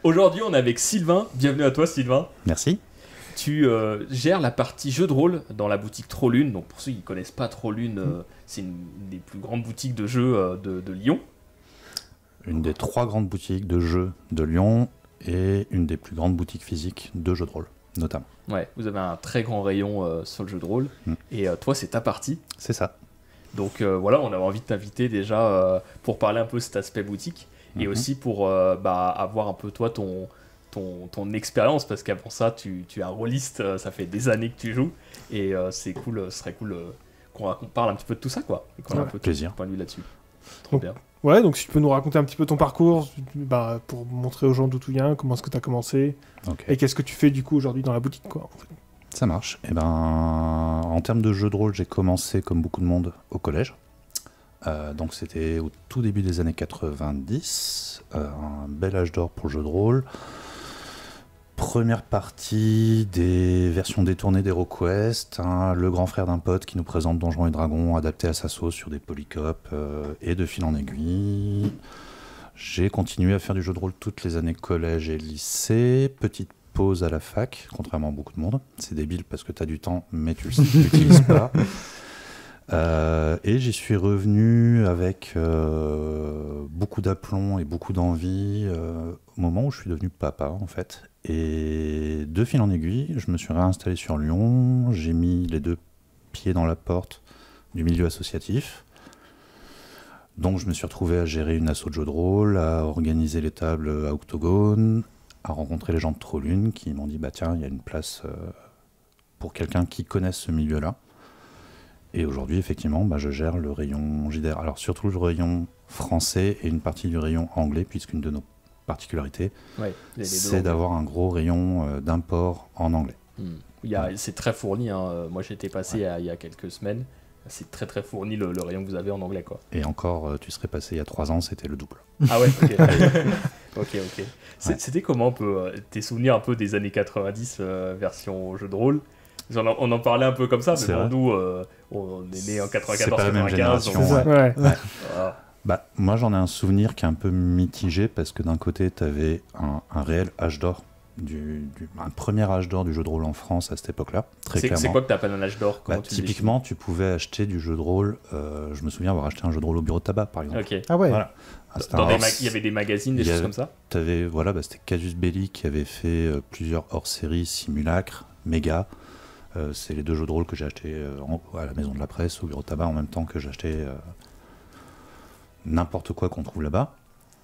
Aujourd'hui, on est avec Sylvain. Bienvenue à toi, Sylvain. Merci. Tu gères la partie jeux de rôle dans la boutique Trollune. Donc, pour ceux qui ne connaissent pas Trollune, c'est une des plus grandes boutiques de jeux de Lyon. Une des 3 grandes boutiques de jeux de Lyon et une des plus grandes boutiques physiques de jeux de rôle, notamment. Ouais, vous avez un très grand rayon sur le jeu de rôle. Et toi, c'est ta partie. C'est ça. Donc voilà, on avait envie de t'inviter déjà pour parler un peu de cet aspect boutique. Et aussi pour avoir un peu toi ton expérience, parce qu'avant ça tu es un rôliste, ça fait des années que tu joues, et c'est cool, ce serait cool qu'on parle un petit peu de tout ça, quoi, et qu'on ait un peu plaisir. ton point de vue là-dessus. Trop bien. Ouais, donc si tu peux nous raconter un petit peu ton parcours, pour montrer aux gens d'où tu viens, comment est-ce que tu as commencé, et qu'est-ce que tu fais du coup aujourd'hui dans la boutique, quoi, en fait. Ça marche. Et en termes de jeux de rôle, j'ai commencé comme beaucoup de monde au collège. Donc c'était au tout début des années 90, un bel âge d'or pour le jeu de rôle. Première partie des versions détournées d'HeroQuest, le grand frère d'un pote qui nous présente Donjons et Dragons adapté à sa sauce sur des polycopes, et de fil en aiguille. J'ai continué à faire du jeu de rôle toutes les années collège et lycée. Petite pause à la fac, contrairement à beaucoup de monde. C'est débile parce que tu as du temps, mais tu l'utilises pas. Et j'y suis revenu avec beaucoup d'aplomb et beaucoup d'envie au moment où je suis devenu papa, en fait. Et de fil en aiguille, je me suis réinstallé sur Lyon. J'ai mis les 2 pieds dans la porte du milieu associatif. Donc je me suis retrouvé à gérer une asso de jeux de rôle, à organiser les tables à Octogone, à rencontrer les gens de Trollune qui m'ont dit tiens, il y a une place pour quelqu'un qui connaisse ce milieu-là. Et aujourd'hui, effectivement, je gère le rayon JDR. Alors surtout le rayon français et une partie du rayon anglais, puisqu'une de nos particularités, c'est d'avoir un gros rayon d'import en anglais. C'est très fourni, hein. Moi j'étais passé il y a quelques semaines. C'est très très fourni le rayon que vous avez en anglais, quoi. Et encore, tu serais passé il y a 3 ans, c'était le double. Ah ouais, ok. C'était comment tes souvenirs un peu des années 90 version jeu de rôle? On en parlait un peu comme ça, mais nous, on est nés en 94-95. Moi, j'en ai un souvenir qui est un peu mitigé, parce que d'un côté, tu avais un réel âge d'or, un premier âge d'or du jeu de rôle en France à cette époque-là, très clairement. C'est quoi que tu appelles un âge d'or? Typiquement, tu pouvais acheter du jeu de rôle. Je me souviens avoir acheté un jeu de rôle au bureau de tabac, par exemple. Okay. Ah ouais. Voilà. Il y avait des magazines, des choses comme ça. C'était Casus Belli qui avait fait plusieurs hors-séries, Simulacre, Méga. C'est les 2 jeux de rôle que j'ai achetés à la maison de la presse, au bureau de tabac, en même temps que j'achetais n'importe quoi qu'on trouve là-bas.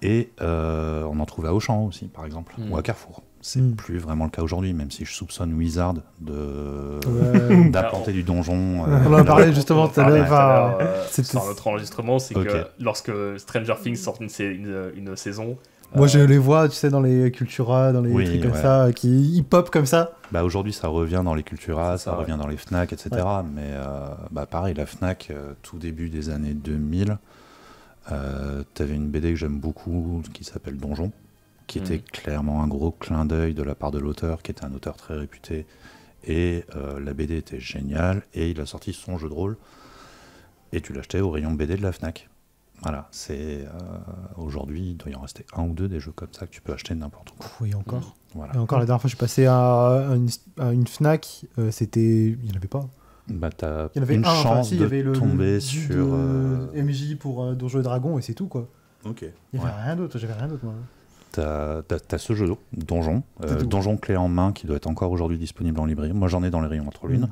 Et on en trouve à Auchan aussi, par exemple, ou à Carrefour. C'est plus vraiment le cas aujourd'hui, même si je soupçonne Wizard d'implanter du donjon. On en parlait justement tout à l'heure. C'est notre enregistrement, c'est que lorsque Stranger Things sort une saison... Moi, je les vois, tu sais, dans les Cultura, dans les trucs comme ça, qui pop comme ça. Aujourd'hui, ça revient dans les Cultura, ça revient dans les Fnac, etc. Ouais. Mais pareil, la Fnac, tout début des années 2000, t'avais une BD que j'aime beaucoup qui s'appelle Donjon, qui était clairement un gros clin d'œil de la part de l'auteur, qui était un auteur très réputé. Et la BD était géniale, et il a sorti son jeu de rôle, et tu l'achetais au rayon BD de la Fnac. Voilà, aujourd'hui, il doit y en rester 1 ou 2 des jeux comme ça que tu peux acheter n'importe où. Oui, encore. Voilà. Et encore, la dernière fois, je suis passé à une Fnac, il n'y en avait pas. T'as il y en avait une chance il y avait de tomber sur... MJ pour Donjons et Dragons, et c'est tout, quoi. Ok. Il n'y avait rien d'autre, moi. T'as ce jeu, Donjon, Donjon clé en main, qui doit être encore aujourd'hui disponible en librairie. Moi, j'en ai dans les rayons entre l'une.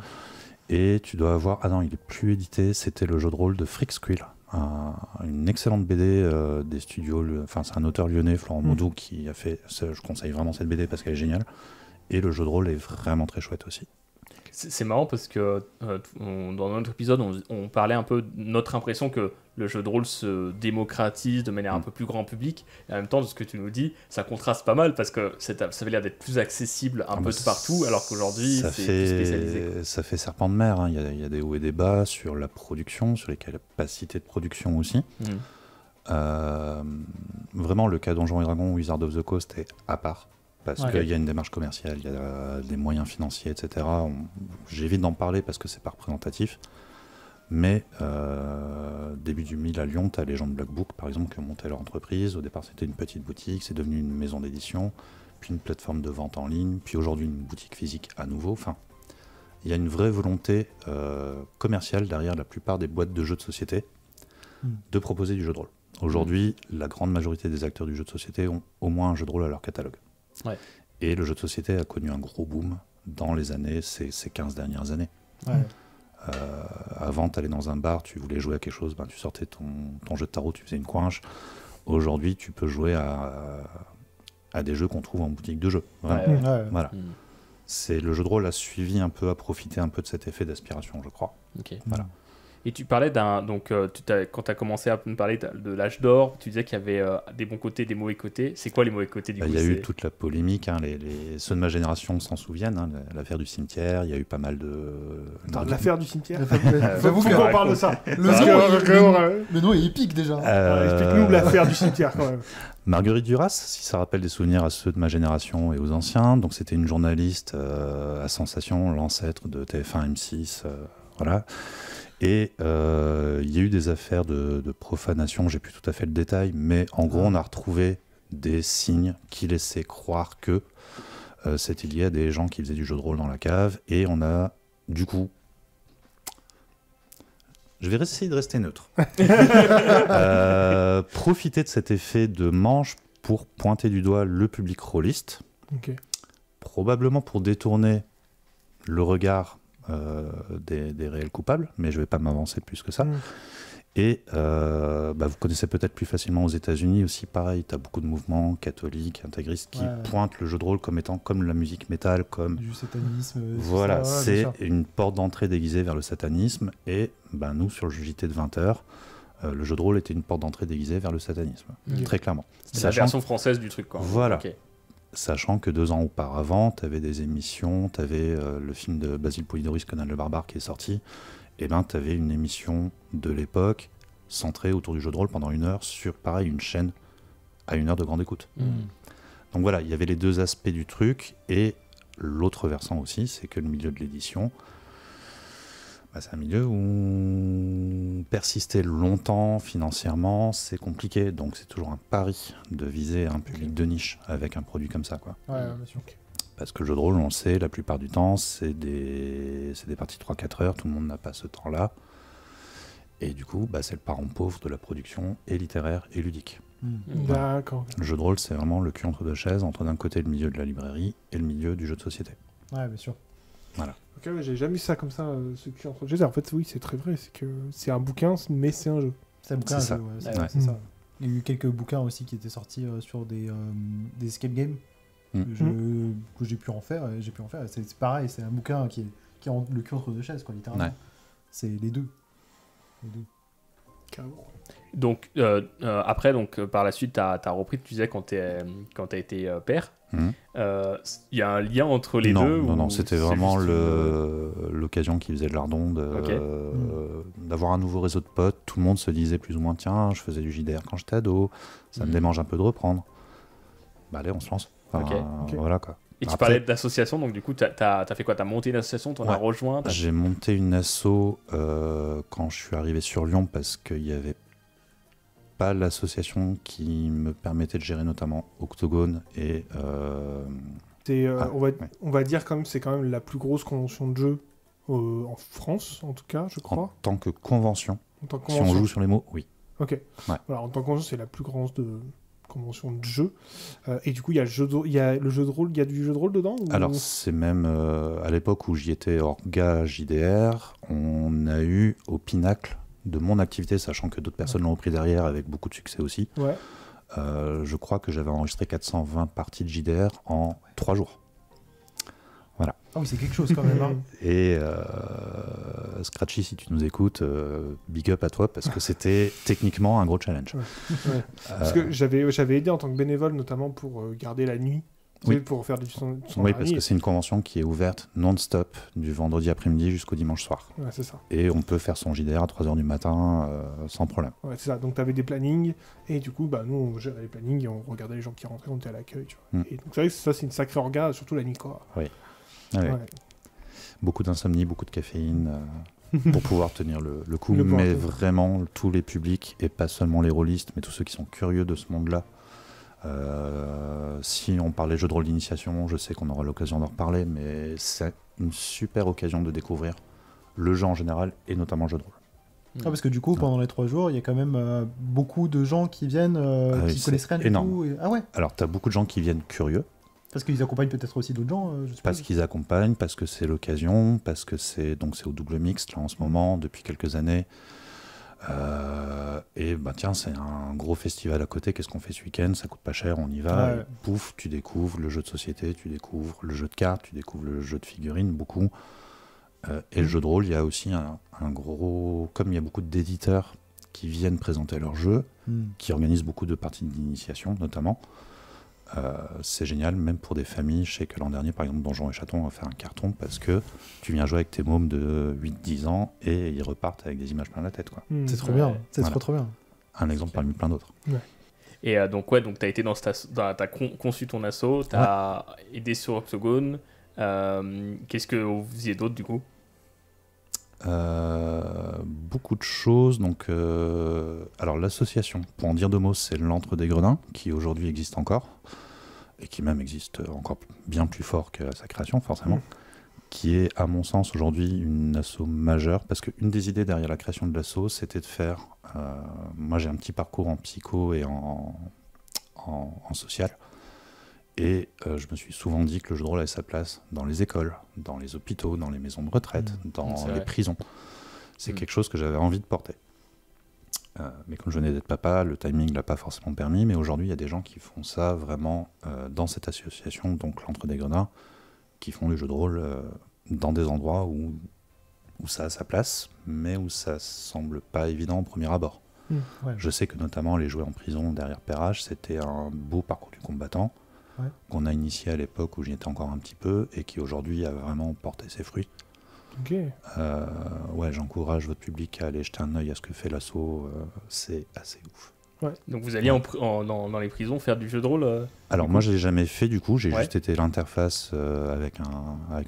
Et tu dois avoir... Ah non, il est plus édité, c'était le jeu de rôle de Freak Squill. Une excellente BD des studios, c'est un auteur lyonnais, Florent Maudou, qui a fait, je conseille vraiment cette BD parce qu'elle est géniale, et le jeu de rôle est vraiment très chouette aussi. C'est marrant parce que dans notre épisode, on parlait un peu de notre impression que le jeu de rôle se démocratise de manière un peu plus grand public. Et en même temps, de ce que tu nous dis, ça contraste pas mal parce que ça avait l'air d'être plus accessible un peu de partout, alors qu'aujourd'hui, c'est plus spécialisé. Ça fait serpent de mer. Hein. Il y a des hauts et des bas sur la production, sur les capacités de production aussi. Vraiment, le cas Donjons et Dragons, Wizard of the Coast est à part. Parce qu'il y a une démarche commerciale, il y a des moyens financiers, etc. J'évite d'en parler parce que c'est pas représentatif. Mais début 2000 à Lyon, tu as les gens de Black Book, par exemple, qui ont monté leur entreprise. Au départ, c'était une petite boutique, c'est devenu une maison d'édition, puis une plateforme de vente en ligne, puis aujourd'hui une boutique physique à nouveau. Enfin, il y a une vraie volonté commerciale derrière la plupart des boîtes de jeux de société de proposer du jeu de rôle. Aujourd'hui, la grande majorité des acteurs du jeu de société ont au moins un jeu de rôle à leur catalogue. Ouais. Et le jeu de société a connu un gros boom dans les années, ces 15 dernières années. Ouais. Avant, tu allais dans un bar, tu voulais jouer à quelque chose, ben, tu sortais ton jeu de tarot, tu faisais une coinche. Aujourd'hui, tu peux jouer à des jeux qu'on trouve en boutique de jeux. Voilà. C'est, le jeu de rôle a suivi un peu, a profité un peu de cet effet d'aspiration, je crois. Okay. Voilà. Et tu parlais quand tu as commencé à me parler de l'âge d'or, tu disais qu'il y avait des bons côtés, des mauvais côtés. C'est quoi les mauvais côtés du coup? Il y a eu toute la polémique, hein, ceux de ma génération s'en souviennent, hein, l'affaire du cimetière, il y a eu pas mal de... L'affaire du cimetière. J'avoue qu'on parle de ça. Le nom est épique déjà. Explique-nous l'affaire du cimetière quand même. Marguerite Duras, si ça rappelle des souvenirs à ceux de ma génération et aux anciens, donc c'était une journaliste à Sensation, l'ancêtre de TF1 M6, voilà. Et il y a eu des affaires de profanation, j'ai plus tout à fait le détail, mais en gros on a retrouvé des signes qui laissaient croire que c'était lié à des gens qui faisaient du jeu de rôle dans la cave, et on a du coup... Je vais essayer de rester neutre. Profiter de cet effet de manche pour pointer du doigt le public rôliste, probablement pour détourner le regard des réels coupables, mais je ne vais pas m'avancer plus que ça. Et vous connaissez peut-être plus facilement aux États-Unis aussi, pareil, tu as beaucoup de mouvements catholiques, intégristes qui pointent le jeu de rôle comme étant comme la musique métal, comme du satanisme. Voilà, c'est une porte d'entrée déguisée vers le satanisme. Et nous, sur le JT de 20h, le jeu de rôle était une porte d'entrée déguisée vers le satanisme, très clairement. C'est la version française du truc, quoi. Voilà. Sachant que 2 ans auparavant, tu avais des émissions, tu avais le film de Basile Polidoris, Conan le Barbare, qui est sorti. Et tu avais une émission de l'époque centrée autour du jeu de rôle pendant 1 heure sur, pareil, une chaîne à 1 heure de grande écoute. Donc voilà, il y avait les 2 aspects du truc. Et l'autre versant aussi, c'est que le milieu de l'édition, c'est un milieu où persister longtemps financièrement, c'est compliqué. Donc c'est toujours un pari de viser un public de niche avec un produit comme ça, quoi. Ouais, bien sûr. Parce que le jeu de rôle, on le sait, la plupart du temps, c'est des parties de 3-4 heures, tout le monde n'a pas ce temps-là. Et du coup, c'est le parent pauvre de la production, et littéraire et ludique. D'accord. Le jeu de rôle, c'est vraiment le cul entre 2 chaises, entre d'un côté le milieu de la librairie et le milieu du jeu de société. Ouais, bien sûr. Voilà. Ok, j'ai jamais vu ça comme ça, ce cul entre 2 chaises. En fait, oui, c'est très vrai, c'est que c'est un bouquin, mais c'est un jeu. C'est un bouquin, c'est ça. C'est ça. Il y a eu quelques bouquins aussi qui étaient sortis sur des escape games. Que j'ai pu en faire, c'est pareil, c'est un bouquin qui est le cul entre 2 chaises, quoi, littéralement. C'est les deux. Carrément. Donc après, par la suite, t'as repris, tu disais, quand t'as été père. Il y a un lien entre les deux? Non, c'était vraiment l'occasion qui faisait le lardon d'avoir un nouveau réseau de potes. Tout le monde se disait plus ou moins, tiens, je faisais du JDR quand j'étais ado, ça me démange un peu de reprendre. Allez, on se lance. Voilà, quoi. Et tu parlais d'association, donc du coup, t'as fait quoi? T'as monté une association, t'en as rejoint? J'ai monté une asso quand je suis arrivé sur Lyon, parce qu'il n'y avait pas l'association qui me permettait de gérer notamment Octogone et... on va dire quand même, c'est quand même la plus grosse convention de jeux en France, en tout cas, je crois. En tant que convention. Si on joue sur les mots, oui. Ok. Voilà, en tant que convention, c'est la plus grande convention de jeu. Et du coup, il y a le jeu de rôle, il y a du jeu de rôle dedans ou... Alors, c'est même à l'époque où j'y étais orga JDR, on a eu au pinacle de mon activité, sachant que d'autres personnes l'ont repris derrière avec beaucoup de succès aussi. Je crois que j'avais enregistré 420 parties de JDR en 3 jours. Voilà. Ah oui, c'est quelque chose quand même. Hein. Et Scratchy, si tu nous écoutes, big up à toi, parce que c'était techniquement un gros challenge. Parce que j'avais aidé en tant que bénévole, notamment pour garder la nuit. Pour faire du son. Oui, parce que c'est une convention qui est ouverte non-stop du vendredi après-midi jusqu'au dimanche soir. Ouais, c'est ça. Et on peut faire son JDR à 3h du matin sans problème. Ouais, c'est ça. Donc tu avais des plannings, et du coup, nous, on gérait les plannings, et on regardait les gens qui rentraient, on était à l'accueil. Tu vois. Et donc c'est vrai que ça, c'est une sacrée orga, surtout la nuit, quoi. Oui. Beaucoup d'insomnie, beaucoup de caféine. pour pouvoir tenir le coup. Mais vraiment, tous les publics, et pas seulement les rôlistes, mais tous ceux qui sont curieux de ce monde-là. Si on parlait jeux de rôle d'initiation, je sais qu'on aura l'occasion d'en reparler, mais c'est une super occasion de découvrir le jeu en général, et notamment le jeu de rôle. Ah, parce que du coup, pendant les 3 jours, il y a quand même beaucoup de gens qui viennent, qui connaissent rien du tout. Ah ouais. Alors, tu as beaucoup de gens qui viennent curieux. Parce qu'ils accompagnent peut-être aussi d'autres gens, je suppose. Parce qu'ils accompagnent, parce que c'est l'occasion, parce que c'est au double mixte là en ce moment, depuis quelques années. Et bah tiens, c'est un gros festival à côté, qu'est-ce qu'on fait ce week-end? Ça coûte pas cher, on y va. Ouais. Et pouf, tu découvres le jeu de société, tu découvres le jeu de cartes, tu découvres le jeu de figurines, beaucoup. Et le jeu de rôle, il y a aussi un gros... Comme il y a beaucoup d'éditeurs qui viennent présenter leurs jeux, qui organisent beaucoup de parties d'initiation, notamment, c'est génial, même pour des familles. Je sais que l'an dernier, par exemple, Donjons et Chatons a fait un carton parce que tu viens jouer avec tes mômes de 8-10 ans et ils repartent avec des images plein la tête, quoi. C'est trop bien, c'est trop bien. Un exemple parmi plein d'autres. Ouais. Et donc tu as été t'as conçu ton asso, tu as aidé sur Octogone. Qu'est-ce que vous faisiez d'autre du coup? Beaucoup de choses. Donc, alors l'association, pour en dire 2 mots, c'est l'Antre des Gredins, qui aujourd'hui existe encore, et qui même existe encore bien plus fort que sa création, forcément, qui est, à mon sens, aujourd'hui une asso majeure, parce qu'une des idées derrière la création de l'asso, c'était de faire... moi, j'ai un petit parcours en psycho et en social. Et je me suis souvent dit que le jeu de rôle avait sa place dans les écoles, dans les hôpitaux, dans les maisons de retraite, dans les prisons. C'est quelque chose que j'avais envie de porter. Mais comme je venais d'être papa, le timing ne l'a pas forcément permis. Mais aujourd'hui, il y a des gens qui font ça vraiment dans cette association, donc l'Antre des Gredins, qui font le jeu de rôle dans des endroits où ça a sa place, mais où ça semble pas évident au premier abord. Ouais. Je sais que notamment les jouer en prison derrière Perrage, c'était un beau parcours du combattant. Qu'on a initié à l'époque où j'y étais encore un petit peu et qui aujourd'hui a vraiment porté ses fruits. Ouais, j'encourage votre public à aller jeter un œil à ce que fait l'asso, c'est assez ouf. Ouais. Donc vous alliez dans les prisons faire du jeu de rôle Alors moi je l'ai jamais fait du coup, j'ai juste été l'interface avec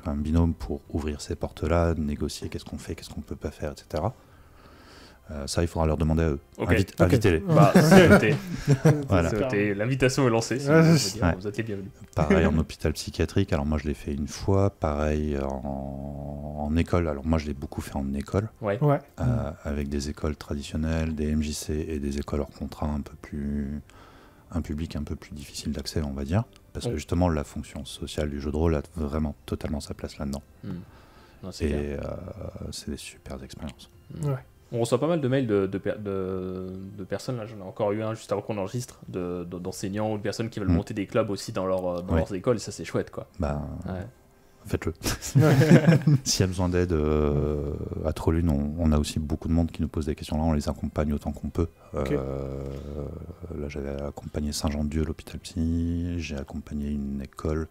un binôme pour ouvrir ces portes-là, négocier qu'est-ce qu'on fait, qu'est-ce qu'on peut pas faire, etc. Ça, il faudra leur demander à eux. Invitez-les. Bah, c'est noté. Voilà. L'invitation est lancée. Vous êtes les bienvenus. Pareil en hôpital psychiatrique. Alors moi, je l'ai fait une fois. Pareil en école. Alors moi, je l'ai beaucoup fait en école. Avec des écoles traditionnelles, des MJC et des écoles hors contrat un public un peu plus difficile d'accès, on va dire. Parce que justement, la fonction sociale du jeu de rôle a vraiment totalement sa place là-dedans. C'est des super expériences. On reçoit pas mal de mails de personnes, là j'en ai encore eu un juste avant qu'on enregistre, d'enseignants ou de personnes qui veulent monter des clubs aussi dans leurs écoles, et ça c'est chouette quoi. Faites-le. S'il y a besoin d'aide à Trollune, on a aussi beaucoup de monde qui nous pose des questions là, on les accompagne autant qu'on peut. Là j'avais accompagné Saint-Jean-de-Dieu, l'hôpital psy, j'ai accompagné une école,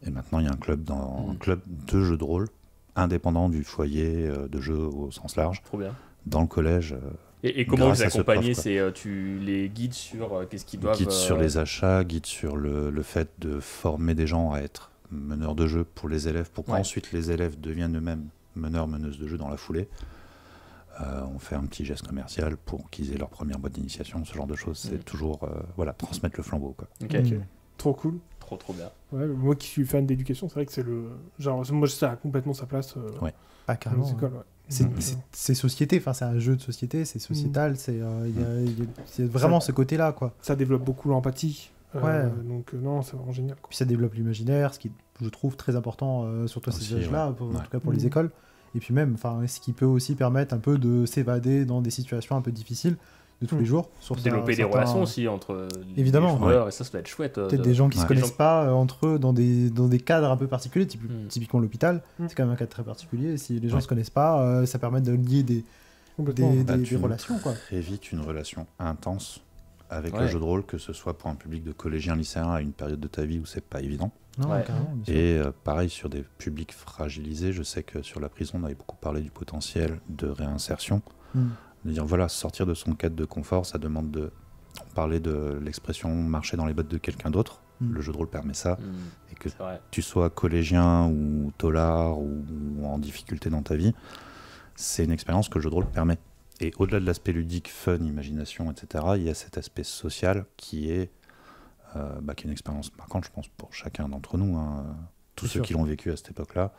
et maintenant il y a un club un club de jeux de rôle indépendant du foyer de jeu au sens large. Trop bien. Dans le collège. Et comment vous accompagnez? Tu les guides sur qu'est-ce qu'ils doivent... Guide sur les achats, guide sur le fait de former des gens à être meneurs de jeu pour les élèves, pour qu'ensuite les élèves deviennent eux-mêmes meneurs, meneuses de jeu dans la foulée. On fait un petit geste commercial pour qu'ils aient leur première boîte d'initiation, ce genre de choses. C'est toujours transmettre le flambeau, quoi. Trop cool. Trop bien. Ouais, moi qui suis fan d'éducation, c'est vrai que c'est le genre, moi ça a complètement sa place. Carrément. Dans les écoles, c'est société, enfin c'est un jeu de société, c'est sociétal, c'est vraiment ce côté-là quoi. Ça développe beaucoup l'empathie. Donc non, c'est vraiment génial. Puis ça développe l'imaginaire, ce qui je trouve très important surtout à ces âges-là, en tout cas pour les écoles. Et puis même, enfin ce qui peut aussi permettre un peu de s'évader dans des situations un peu difficiles de tous les jours. Développer des relations aussi entre les joueurs, et ça doit être chouette. Peut-être des gens qui se connaissent pas entre eux dans des cadres un peu particuliers, typiquement l'hôpital, c'est quand même un cadre très particulier. Si les gens se connaissent pas, ça permet de lier des relations. Quoi. Très vite une relation intense avec le jeu de rôle, que ce soit pour un public de collégiens, lycéens à une période de ta vie où c'est pas évident. Et pareil sur des publics fragilisés, je sais que sur la prison on avait beaucoup parlé du potentiel de réinsertion. De dire voilà, sortir de son cadre de confort, ça demande on parlait de l'expression marcher dans les bottes de quelqu'un d'autre. Le jeu de rôle permet ça. Et que tu sois collégien ou tolard ou en difficulté dans ta vie, c'est une expérience que le jeu de rôle permet. Et au-delà de l'aspect ludique, fun, imagination, etc., il y a cet aspect social qui est une expérience marquante, je pense, pour chacun d'entre nous. Hein. Tous ceux qui l'ont vécu à cette époque-là,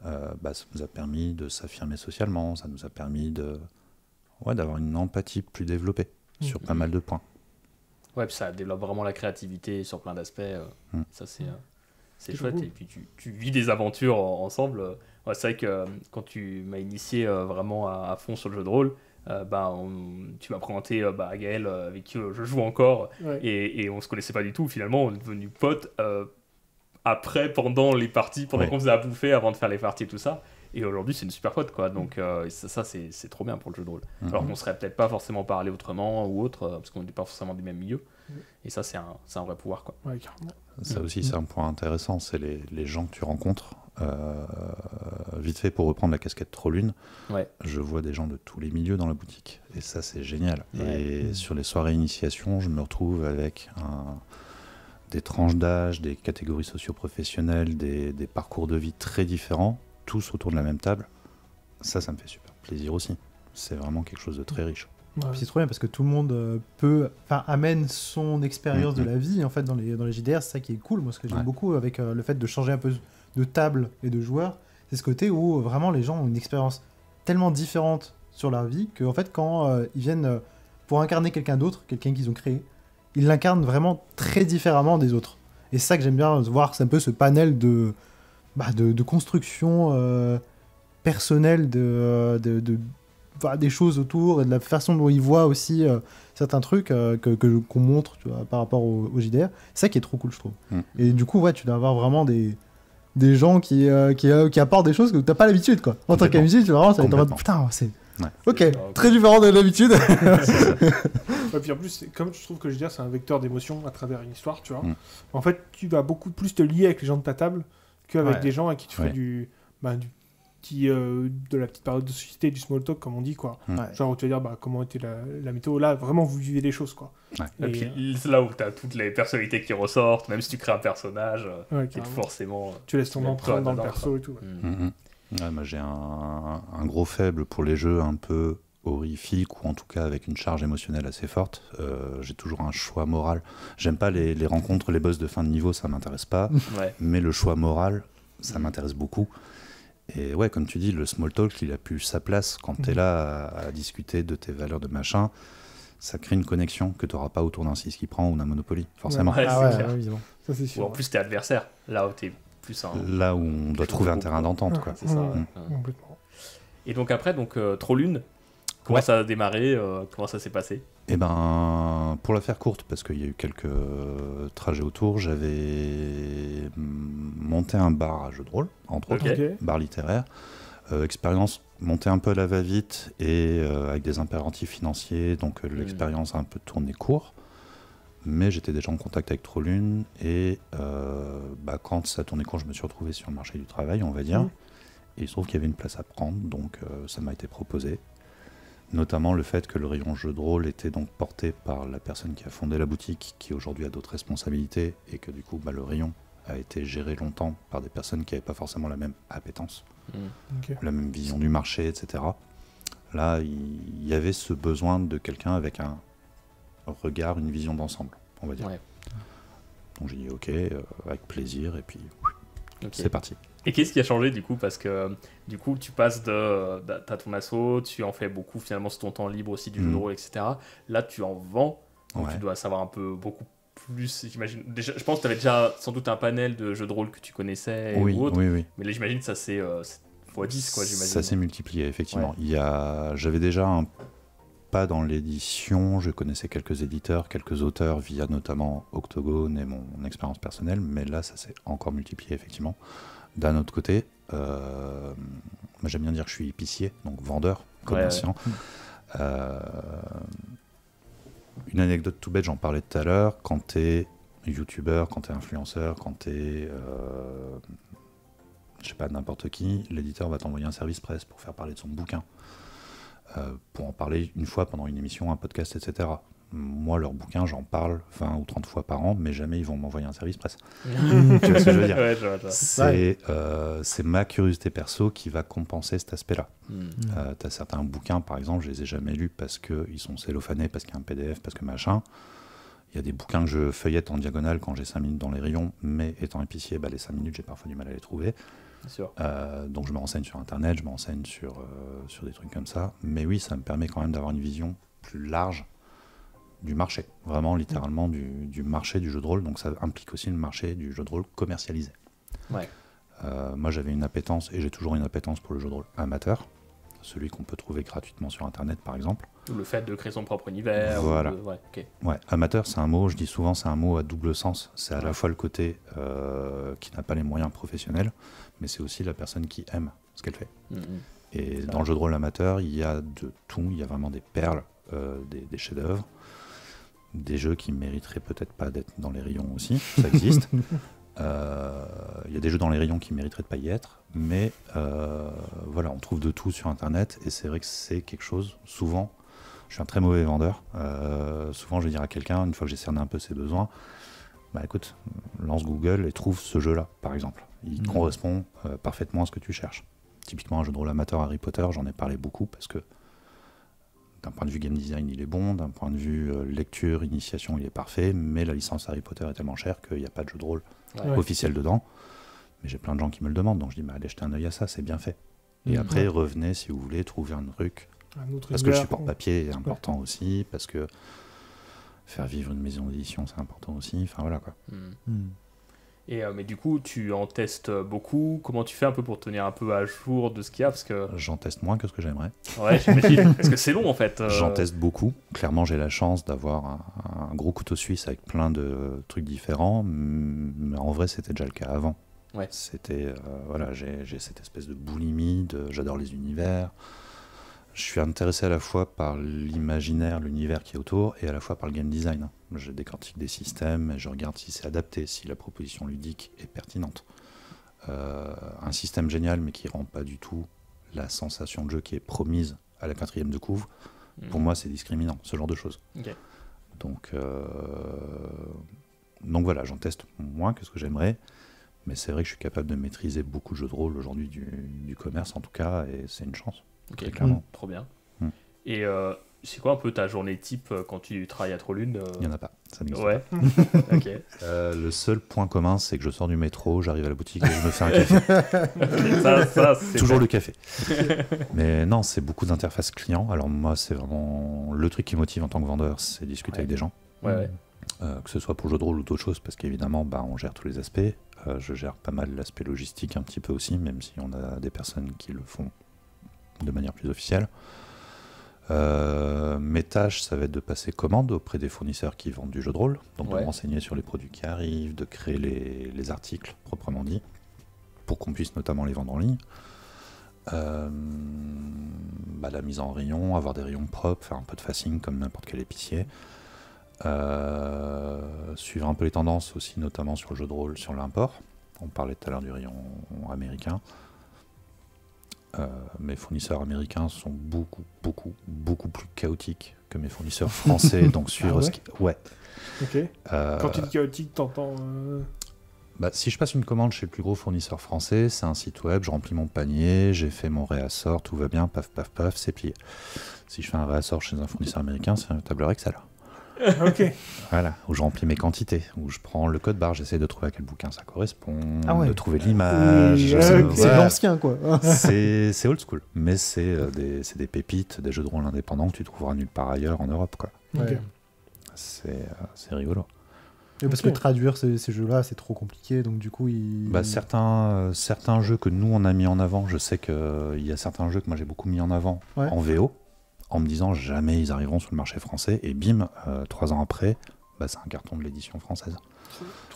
ça nous a permis de s'affirmer socialement, ça nous a permis d'avoir une empathie plus développée sur pas mal de points. Ouais, puis ça développe vraiment la créativité sur plein d'aspects. Ça, c'est chouette. Et puis tu vis des aventures ensemble. Ouais, c'est vrai que quand tu m'as initié vraiment à fond sur le jeu de rôle, tu m'as présenté Gaël avec qui je joue encore. Ouais. Et on se connaissait pas du tout. Finalement, on est devenus potes après, pendant les parties, pendant qu'on faisait à bouffer, avant de faire les parties et tout ça. Et aujourd'hui, c'est une super pote, quoi. Donc, ça c'est trop bien pour le jeu de rôle. Alors qu'on serait peut-être pas forcément parlé autrement ou autre, parce qu'on n'est pas forcément des mêmes milieux. Et ça, c'est un vrai pouvoir, quoi. Ouais, carrément. Ça aussi, c'est un point intéressant. C'est les gens que tu rencontres. Vite fait, pour reprendre la casquette Trollune, je vois des gens de tous les milieux dans la boutique. Et ça, c'est génial. Ouais. Et sur les soirées initiation, je me retrouve avec des tranches d'âge, des catégories socio-professionnelles, des parcours de vie très différents, tous autour de la même table. Ça me fait super plaisir aussi. C'est vraiment quelque chose de très riche. Ouais. C'est trop bien parce que tout le monde amène son expérience de la vie en fait dans les JDR. C'est ça qui est cool. Moi, ce que j'aime beaucoup avec le fait de changer un peu de table et de joueurs, c'est ce côté où vraiment les gens ont une expérience tellement différente sur leur vie que en fait quand ils viennent pour incarner quelqu'un d'autre, quelqu'un qu'ils ont créé, ils l'incarnent vraiment très différemment des autres. Et c'est ça que j'aime bien voir, c'est un peu ce panel de construction personnelle des choses autour et de la façon dont ils voient aussi certains trucs qu'on montre, tu vois, par rapport au JDR. C'est ça qui est trop cool, je trouve. Et du coup, tu dois avoir vraiment des gens qui apportent des choses que tu n'as pas l'habitude, quoi. En tant qu'habitude, vraiment, ça va être en mode putain, c'est... Ouais. Ok, très différent de l'habitude. Ouais, puis en plus, comme je trouve que je veux dire, c'est un vecteur d'émotion à travers une histoire, tu vois. En fait, tu vas beaucoup plus te lier avec les gens de ta table qu'avec des gens à qui tu fais de la petite période de société, du small talk, comme on dit, quoi. Genre où tu vas dire comment était la météo. Là, vraiment, vous vivez des choses, quoi. Et puis, c'est là où tu as toutes les personnalités qui ressortent, même si tu crées un personnage, qui est forcément... Tu laisses ton empreinte dans le perso et tout. Ouais, moi j'ai un gros faible pour les jeux un peu horrifiques ou en tout cas avec une charge émotionnelle assez forte. J'ai toujours un choix moral. J'aime pas les rencontres, les boss de fin de niveau, ça m'intéresse pas. Mais le choix moral, ça m'intéresse beaucoup. Et ouais, comme tu dis, le small talk, il a plus sa place quand tu es là à discuter de tes valeurs de machin. Ça crée une connexion que tu n'auras pas autour d'un 6 qui prend ou d'un Monopoly, forcément. Évidemment. Ça, c'est sûr. Ou en plus, t'es adversaire. Là où t'es plus là où on doit trouver un terrain d'entente, quoi. C'est ça. Complètement. Et donc après, Trollune, comment ça a démarré, comment ça s'est passé? Eh ben, pour la faire courte, parce qu'il y a eu quelques trajets autour, j'avais monté un bar à jeux de rôle, entre autres, bar littéraire. Expérience montée un peu à la va-vite et avec des impératifs financiers, donc l'expérience a un peu tourné court. Mais j'étais déjà en contact avec Trollune et quand ça tournait court, je me suis retrouvé sur le marché du travail, on va dire. Et il se trouve qu'il y avait une place à prendre, donc ça m'a été proposé. Notamment le fait que le rayon jeu de rôle était donc porté par la personne qui a fondé la boutique, qui aujourd'hui a d'autres responsabilités, et que du coup le rayon a été géré longtemps par des personnes qui n'avaient pas forcément la même appétence, la même vision du marché, etc. Là, il y avait ce besoin de quelqu'un avec un regard, une vision d'ensemble, on va dire. Donc j'ai dit ok, avec plaisir, et puis c'est parti. Et qu'est-ce qui a changé du coup? Parce que du coup, tu passes t'as ton asso, tu en fais beaucoup finalement sur ton temps libre aussi du jeu de rôle, etc. Là, tu en vends, donc tu dois savoir beaucoup plus, j'imagine. Déjà, je pense que tu avais déjà sans doute un panel de jeux de rôle que tu connaissais ou autre. Oui. Mais là, j'imagine que ça c'est x10, quoi, j'imagine. Ça s'est multiplié, effectivement. J'avais déjà un pas dans l'édition, je connaissais quelques éditeurs, quelques auteurs via notamment Octogone et mon expérience personnelle, mais là, ça s'est encore multiplié, effectivement. D'un autre côté, moi j'aime bien dire que je suis épicier, donc vendeur, commerçant. Une anecdote tout bête, j'en parlais tout à l'heure, quand t'es youtubeur, quand t'es influenceur, quand t'es je sais pas, n'importe qui, l'éditeur va t'envoyer un service presse pour faire parler de son bouquin, pour en parler une fois pendant une émission, un podcast, etc. moi, leurs bouquins, j'en parle 20 ou 30 fois par an, mais jamais ils vont m'envoyer un service presse. Tu vois ce que je veux dire? Ouais, je vois. C'est ma curiosité perso qui va compenser cet aspect-là. Tu as certains bouquins, par exemple, je les ai jamais lus parce qu'ils sont cellophanés, parce qu'il y a un PDF, parce que machin. Il y a des bouquins que je feuillette en diagonale quand j'ai 5 minutes dans les rayons, mais étant épicier, les 5 minutes, j'ai parfois du mal à les trouver. Sûr. Donc je me renseigne sur Internet, je me renseigne sur des trucs comme ça. Mais oui, ça me permet quand même d'avoir une vision plus large du marché. Vraiment, littéralement, du marché du jeu de rôle. Donc ça implique aussi le marché du jeu de rôle commercialisé. Ouais. Moi, j'avais une appétence, et j'ai toujours une appétence pour le jeu de rôle amateur. Celui qu'on peut trouver gratuitement sur Internet, par exemple. Le fait de créer son propre univers. Voilà. Ouais, amateur, c'est un mot, je dis souvent, c'est un mot à double sens. C'est à la fois le côté qui n'a pas les moyens professionnels, mais c'est aussi la personne qui aime ce qu'elle fait. Et dans le jeu de rôle amateur, il y a de tout. Il y a vraiment des perles, des chefs-d'œuvre, des jeux qui mériteraient peut-être pas d'être dans les rayons aussi. Ça existe. Il y a des jeux dans les rayons qui mériteraient de pas y être, mais voilà, on trouve de tout sur Internet, et c'est vrai que c'est quelque chose, souvent, je suis un très mauvais vendeur, souvent je vais dire à quelqu'un, une fois que j'ai cerné un peu ses besoins, écoute, lance Google et trouve ce jeu-là, par exemple. Il correspond parfaitement à ce que tu cherches. Typiquement un jeu de rôle amateur Harry Potter, j'en ai parlé beaucoup, parce que d'un point de vue game design, il est bon, d'un point de vue lecture, initiation, il est parfait, mais la licence Harry Potter est tellement chère qu'il n'y a pas de jeu de rôle officiel dedans. Mais j'ai plein de gens qui me le demandent, donc je dis allez jeter un œil à ça, c'est bien fait. Et après, revenez si vous voulez trouver un truc. Parce que le support papier est important aussi, parce que faire vivre une maison d'édition, c'est important aussi. Enfin voilà quoi. Et mais du coup, tu en testes beaucoup. Comment tu fais un peu pour tenir un peu à jour de ce qu'il y a, parce que j'en teste moins que ce que j'aimerais. Ouais, j'imagine. Parce que c'est long en fait. J'en teste beaucoup. Clairement, j'ai la chance d'avoir un gros couteau suisse avec plein de trucs différents. Mais en vrai, c'était déjà le cas avant. Ouais. C'était voilà, j'ai cette espèce de boulimie. J'adore les univers. Je suis intéressé à la fois par l'imaginaire, l'univers qui est autour, et à la fois par le game design. Je décortique des systèmes et je regarde si c'est adapté, si la proposition ludique est pertinente. Un système génial, mais qui ne rend pas du tout la sensation de jeu qui est promise à la 4e de couve, pour moi c'est discriminant, ce genre de choses. Okay. Donc voilà, j'en teste moins que ce que j'aimerais, mais c'est vrai que je suis capable de maîtriser beaucoup de jeux de rôle aujourd'hui, du commerce en tout cas, et c'est une chance. Okay. Clairement. Trop bien. Et c'est quoi un peu ta journée type quand tu travailles à Trollune Il n'y en a pas, ça n'existe pas. Okay. Le seul point commun, c'est que je sors du métro, j'arrive à la boutique et je me fais un café. ça, c'est toujours le café. Mais non, c'est beaucoup d'interface client. Alors moi, c'est vraiment le truc qui motive en tant que vendeur, c'est discuter avec des gens. Que ce soit pour le jeu de rôle ou d'autres choses, parce qu'évidemment, on gère tous les aspects. Je gère pas mal l'aspect logistique un petit peu aussi, même si on a des personnes qui le font de manière plus officielle. Mes tâches, ça va être de passer commande auprès des fournisseurs qui vendent du jeu de rôle, donc de me renseigner sur les produits qui arrivent, de créer les articles proprement dit, pour qu'on puisse notamment les vendre en ligne. La mise en rayon, avoir des rayons propres, faire un peu de facing comme n'importe quel épicier. Suivre un peu les tendances aussi, notamment sur le jeu de rôle, sur l'import. On parlait tout à l'heure du rayon américain. Mes fournisseurs américains sont beaucoup plus chaotiques que mes fournisseurs français, donc suivre ce qui... Ouais. Ok. Quand tu dis chaotique, t'entends... si je passe une commande chez le plus gros fournisseur français, c'est un site web, je remplis mon panier, j'ai fait mon réassort, tout va bien, paf, c'est plié. Si je fais un réassort chez un fournisseur américain, c'est un tableur Excel. Ok. Voilà, où je remplis mes quantités, où je prends le code barre, j'essaie de trouver à quel bouquin ça correspond, de trouver l'image. C'est l'ancien quoi. c'est old school, mais c'est des pépites, des jeux de rôle indépendants que tu trouveras nulle part ailleurs en Europe quoi. Okay. C'est rigolo. Et parce que traduire ces jeux-là, c'est trop compliqué, donc du coup, certains jeux que nous on a mis en avant, je sais qu'il y a certains jeux que moi j'ai beaucoup mis en avant en VO, en me disant jamais ils arriveront sur le marché français, et bim, 3 ans après, c'est un carton de l'édition française.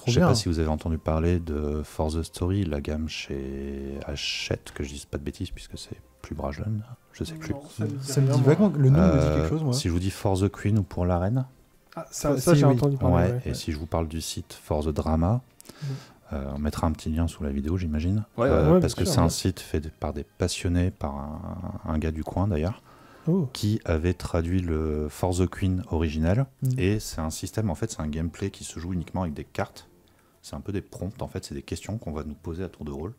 Je sais pas si vous avez entendu parler de For the Story, la gamme chez Hachette, que je dise pas de bêtises puisque c'est plus Brajlon, je sais plus. Ça me dit vaguement, le nom me dit quelque chose moi. Si je vous dis For the Queen ou pour la Reine. Ça j'ai entendu parler. Et si je vous parle du site For the Drama, on mettra un petit lien sous la vidéo j'imagine, parce que c'est un site fait par des passionnés, par un gars du coin d'ailleurs. qui avait traduit le For the Queen original. Et c'est un système, en fait, c'est un gameplay qui se joue uniquement avec des cartes. C'est un peu des prompts, en fait, c'est des questions qu'on va nous poser à tour de rôle.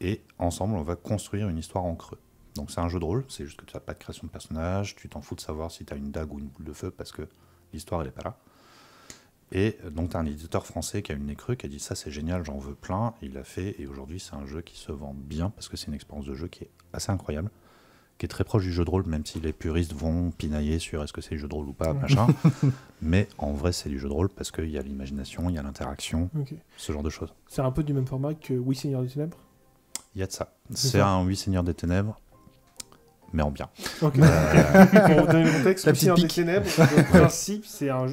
Et ensemble, on va construire une histoire en creux. Donc c'est un jeu de rôle, c'est juste que tu n'as pas de création de personnage, tu t'en fous de savoir si tu as une dague ou une boule de feu parce que l'histoire, elle n'est pas là. Et donc tu as un éditeur français qui a une nez creux, qui a dit ça c'est génial, j'en veux plein, et il l'a fait, et aujourd'hui c'est un jeu qui se vend bien parce que c'est une expérience de jeu qui est assez incroyable, qui est très proche du jeu de rôle, même si les puristes vont pinailler sur est-ce que c'est du jeu de rôle ou pas, machin. Mais en vrai c'est du jeu de rôle parce qu'il y a l'imagination, il y a l'interaction, ce genre de choses. C'est un peu du même format que Oui Seigneur des Ténèbres. Il y a de ça. C'est un Oui Seigneur des Ténèbres, mais en bien. Pour vous donner le contexte, Le Seigneur des Ténèbres, le principe,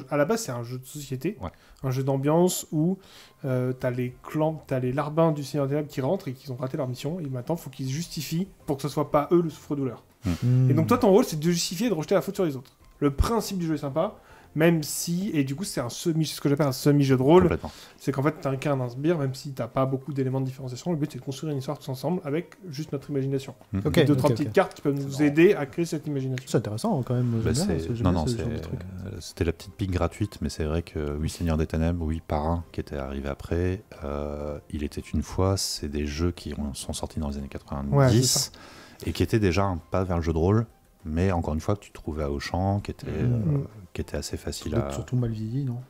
à la base, c'est un jeu de société, un jeu d'ambiance où t'as les larbins du Seigneur des Ténèbres qui rentrent et qui ont raté leur mission, et maintenant, il faut qu'ils se justifient pour que ce soit pas eux le souffre-douleur. Et donc, toi, ton rôle, c'est de justifier et de rejeter la faute sur les autres. Le principe du jeu est sympa, même si, et du coup c'est ce que j'appelle un semi-jeu de rôle, c'est qu'en fait tu incarnes un sbire, même si t'as pas beaucoup d'éléments de différenciation, le but c'est de construire une histoire tous ensemble avec juste notre imagination. Deux, trois petites cartes qui peuvent nous aider à créer cette imagination. C'est intéressant quand même. C'était la petite pique gratuite, mais c'est vrai que Oui Seigneur des Ténèbres, Oui Parrain, qui était arrivé après, Il était une fois, c'est des jeux qui sont sortis dans les années 90, et qui étaient déjà un pas vers le jeu de rôle, mais encore une fois que tu trouvais à Auchan, qui était assez facile à... Surtout mal vieilli, non?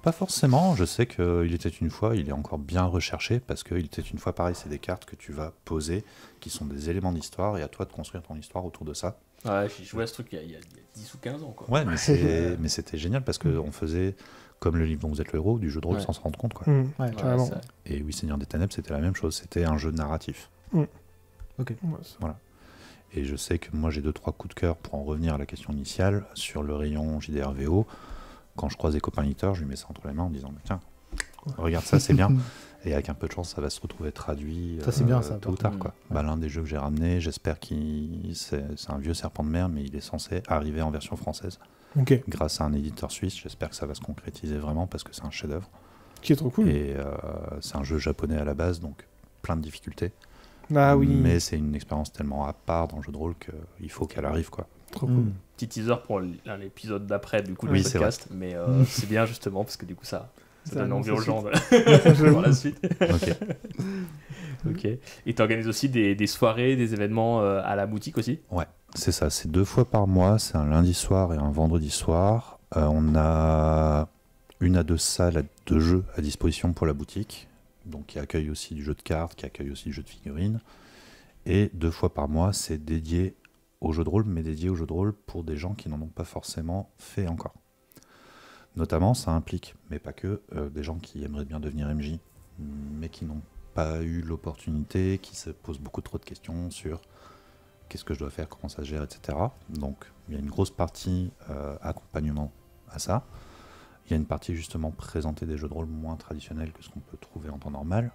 Pas forcément, je sais qu'il était une fois, il est encore bien recherché, parce qu'il était une fois pareil, c'est des cartes que tu vas poser, qui sont des éléments d'histoire, et à toi de construire ton histoire autour de ça. Ouais, j'ai joué à ce truc il y a 10 ou 15 ans, quoi. Ouais, mais c'était génial, parce qu'on faisait, comme le livre dont vous êtes le héros, du jeu de rôle sans se rendre compte, quoi. Et Oui Seigneur des Ténèbres, c'était la même chose, c'était un jeu narratif. Voilà. Et je sais que moi j'ai 2-3 coups de cœur pour en revenir à la question initiale sur le rayon JDR-VO. Quand je croise des copains éditeurs, je lui mets ça entre les mains en disant tiens, regarde ça, c'est bien. Et avec un peu de chance, ça va se retrouver traduit tôt ou tard. L'un des jeux que j'ai ramené, j'espère c'est un vieux serpent de mer, mais il est censé arriver en version française. Grâce à un éditeur suisse, j'espère que ça va se concrétiser vraiment parce que c'est un chef-d'œuvre. Qui est trop cool. Et c'est un jeu japonais à la base, donc plein de difficultés. Mais c'est une expérience tellement à part dans le jeu de rôle qu'il faut qu'elle arrive, quoi. Trop cool. Petit teaser pour l'épisode d'après du coup du podcast, mais c'est bien justement parce que du coup ça donne envie aux gens de voir la suite. Et tu organises aussi des soirées, des événements à la boutique aussi? Ouais, c'est ça, c'est 2 fois par mois, c'est un lundi soir et un vendredi soir. On a 1 à 2 salles de jeux à disposition pour la boutique. Donc qui accueille aussi du jeu de cartes, qui accueille aussi du jeu de figurines. Et 2 fois par mois, c'est dédié au jeu de rôle, mais dédié au jeu de rôle pour des gens qui n'en ont pas forcément fait encore. Notamment, ça implique, mais pas que, des gens qui aimeraient bien devenir MJ, mais qui n'ont pas eu l'opportunité, qui se posent beaucoup trop de questions sur qu'est-ce que je dois faire, comment ça se gère, etc. Donc il y a une grosse partie accompagnement à ça. Il y a une partie justement présenter des jeux de rôle moins traditionnels que ce qu'on peut trouver en temps normal.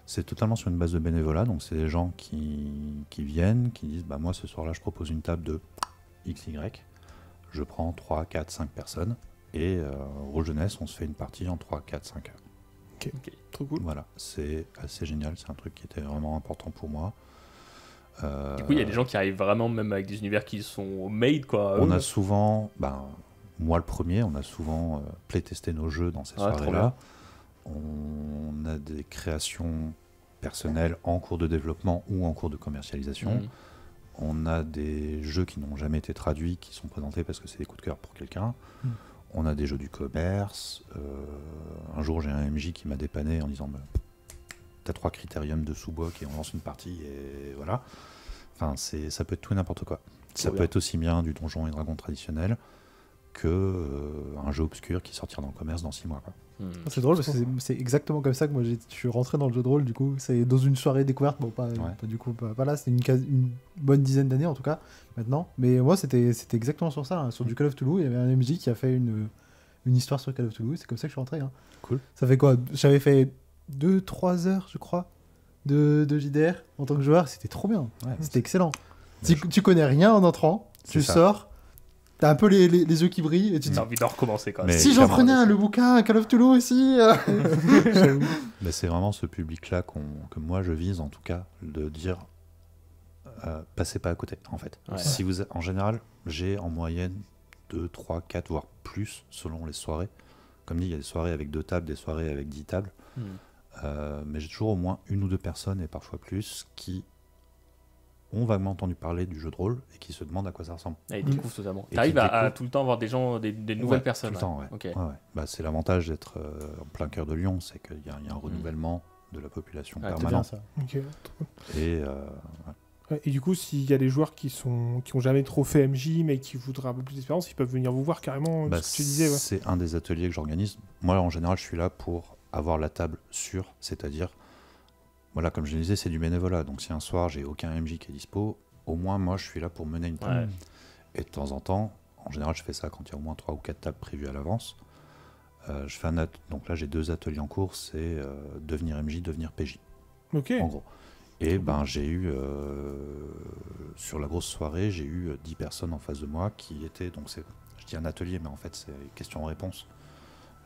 C'est totalement sur une base de bénévolat, donc c'est des gens qui viennent, qui disent bah moi ce soir-là je propose une table de XY, je prends 3, 4, 5 personnes et rôle jeunesse on se fait une partie en 3, 4, 5 heures. Ok, trop cool. Voilà, c'est assez génial, c'est un truc qui était vraiment important pour moi. Du coup il y a des gens qui arrivent vraiment même avec des univers qui sont made quoi. On a souvent... moi le premier, on a souvent playtesté nos jeux dans ces soirées-là. On a des créations personnelles en cours de développement ou en cours de commercialisation. On a des jeux qui n'ont jamais été traduits, qui sont présentés parce que c'est des coups de cœur pour quelqu'un. On a des jeux du commerce. Un jour, j'ai un MJ qui m'a dépanné en disant t'as 3 critériums de sous-boc et on lance une partie et voilà. Enfin, ça peut être tout et n'importe quoi. Ça peut être aussi bien du Donjons et Dragons traditionnel que un jeu obscur qui sortira dans le commerce dans 6 mois. Quoi. C'est drôle parce que c'est exactement comme ça que moi je suis rentré dans le jeu de rôle. Du coup, c'est dans une soirée découverte. Bon, pas là, c'était une bonne dizaine d'années en tout cas maintenant. Mais moi, c'était exactement sur ça. Sur du Call of Cthulhu, il y avait un MJ qui a fait une histoire sur Call of Cthulhu. C'est comme ça que je suis rentré. Cool. Ça fait quoi? J'avais fait 2-3 heures, je crois, de JDR en tant que joueur. C'était trop bien. C'était excellent. Tu connais rien en entrant, tu sors. T'as un peu les yeux qui brillent et tu as envie d'en recommencer quand même. Si j'en prenais le bouquin Call of Cthulhu aussi. Mais c'est vraiment ce public-là que moi je vise en tout cas, de dire passez pas à côté, en fait. Ouais. Si vous, en général, j'ai en moyenne 2, 3, 4, voire plus, selon les soirées. Comme dit, il y a des soirées avec 2 tables, des soirées avec 10 tables. Mais j'ai toujours au moins 1 ou 2 personnes, et parfois plus, qui ont vaguement entendu parler du jeu de rôle et qui se demandent à quoi ça ressemble. Et ils découvrent totalement. Et T'arrives qui à découvrent- tout le temps avoir des gens, des nouvelles personnes. Tout le temps, ouais. Ok. Ouais, ouais. Bah, c'est l'avantage d'être en plein cœur de Lyon, c'est qu'il y a un renouvellement de la population Ah, c'est C'est bien permanent. ça. Ok. Et Ouais, et du coup, s'il y a des joueurs qui ont jamais trop fait MJ, mais qui voudraient un peu plus d'expérience, ils peuvent venir vous voir carrément, bah, ce que tu disais. Ouais. c'est un des ateliers que j'organise. Moi, en général, je suis là pour avoir la table sûre, c'est-à-dire, voilà, comme je le disais, c'est du bénévolat. Donc, si un soir, j'ai aucun MJ qui est dispo, au moins, moi, je suis là pour mener une table. Ouais. Et de temps en temps, en général, je fais ça quand il y a au moins 3 ou 4 tables prévues à l'avance. Je fais donc là, j'ai 2 ateliers en cours, c'est devenir MJ, devenir PJ, Ok. en gros. Et ben, j'ai eu, sur la grosse soirée, j'ai eu 10 personnes en face de moi qui étaient, donc je dis un atelier, mais en fait, c'est questions-réponses.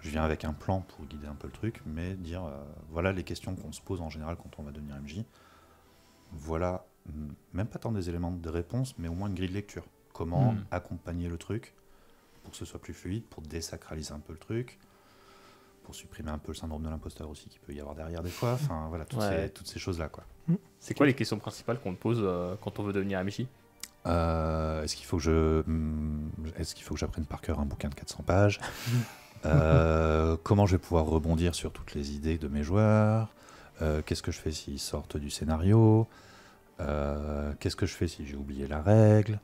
Je viens avec un plan pour guider un peu le truc, mais dire, voilà les questions qu'on se pose en général quand on va devenir MJ. Voilà, même pas tant des éléments de réponse, mais au moins une grille de lecture. Comment accompagner le truc pour que ce soit plus fluide, pour désacraliser un peu le truc, pour supprimer un peu le syndrome de l'imposteur aussi qu'il peut y avoir derrière des fois. Enfin, voilà, toutes ces choses-là, quoi. C'est quoi les questions principales qu'on te pose quand on veut devenir MJ? Est-ce qu'il faut que j'apprenne par cœur un bouquin de 400 pages? Comment je vais pouvoir rebondir sur toutes les idées de mes joueurs? Qu'est-ce que je fais s'ils sortent du scénario? Qu'est-ce que je fais si j'ai oublié la règle?